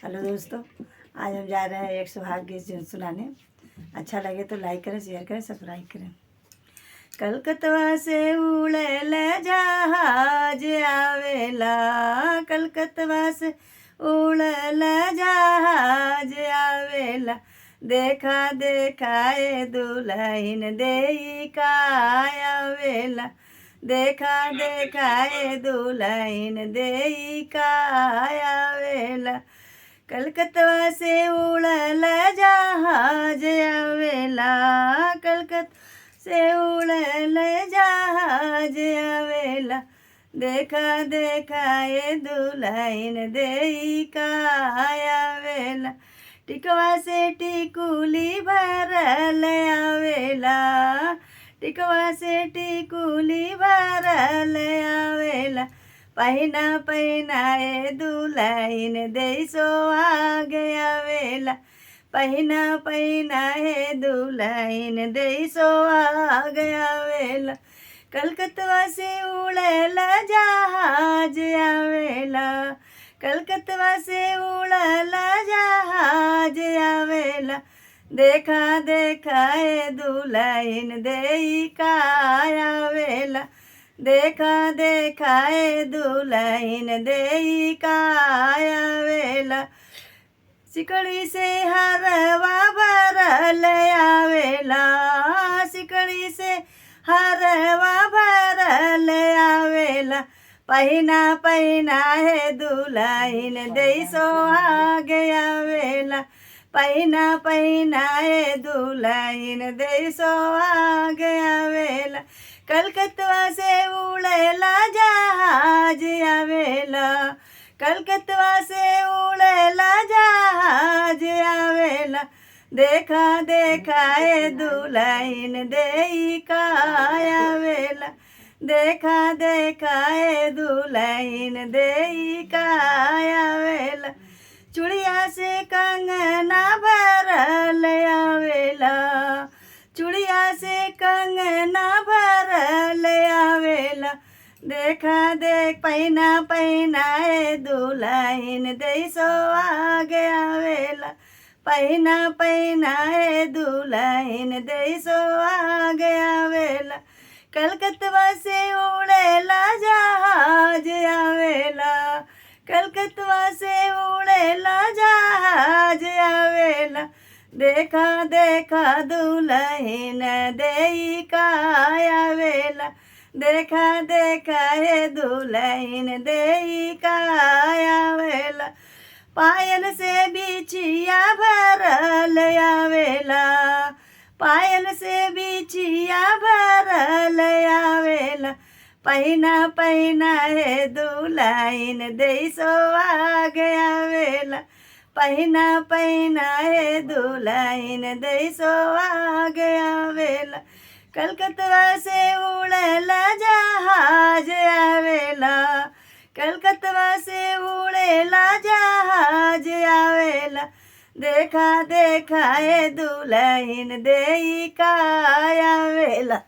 Hello दोस्तों, आज हम जा रहे हैं एक सुहाग गीत सुनाने। अच्छा लगे तो लाइक करें, शेयर करें, सब्सक्राइब करें। कलकत्ता से उड़ेल जहाज आवेला, कलकत्ता से उड़ेल जहाज आवेला। देखा देखाए दुल्हन देई का आवेला, देखा देखाए दुल्हन देई का आवेला। कलकत्ता से उड़ल जहाज आवेला, कलकत्ता से उड़ल जहाज आवेला। देखा देखाए दुल्हन देई का आवेला। टिकवा से टिकुली भरल आवेला, टिकवा से टिकुली भरल आवेला। पहिना पहिनाए दुल्हन देई सोहाग आवेला, पहिना पहिनाए दुल्हन देई सोहाग आवेला। कलकत्ता से उड़ेल जहाज आवेला, कलकत्ता से उड़ेल जहाज आवेला। देखा देखाए दुल्हन देई का आवेला, देखा देखाए दुल्हन देई का आवेला। सिकड़ी से हरवा भरल आवेला, सिकड़ी से हरवा भरल आवेला। पहिना पहिनाए दुल्हन देई सोहाग आवेला, पहिना पहिनाए दुल्हन देई सोहाग आवेला। कलकत्ता से उड़ेला जहाज आवेला, कलकत्ता से उड़ेला जहाज आवेला। देखा देखाए दुल्हन देई का आवेला, देखा देखाए दुल्हन देई का आवेला। चूड़िया से कंगना भरल आवेला, चूड़िया से कंगना भरल आवेला। देखा देख पहिना पहिनाए दुल्हन देई सोहाग आवेला, पहिना पहिनाए दुल्हन देई सोहाग आवेला। कलकत्ता से उड़ेला जहाज आवेला, कलकत्ता से उड़ेला जहाज आवेला। देखा देखा दुल्हन देई का आवेला, देखा देखाए दुल्हन देई का आवेला। पायल से बिछिया भरल आवेला, पायल से बिछिया भरल आवेला। पहिना पहिनाए दुल्हन देई सोहाग आवेला, पहिना पहिनाए दुल्हन देई सोहाग आवेला। कलकत्ता से उड़ेल जहाज आवेला, कलकत्ता से उड़ेल जहाज आवेला। देखा देखाए दुल्हन देई का आवेला।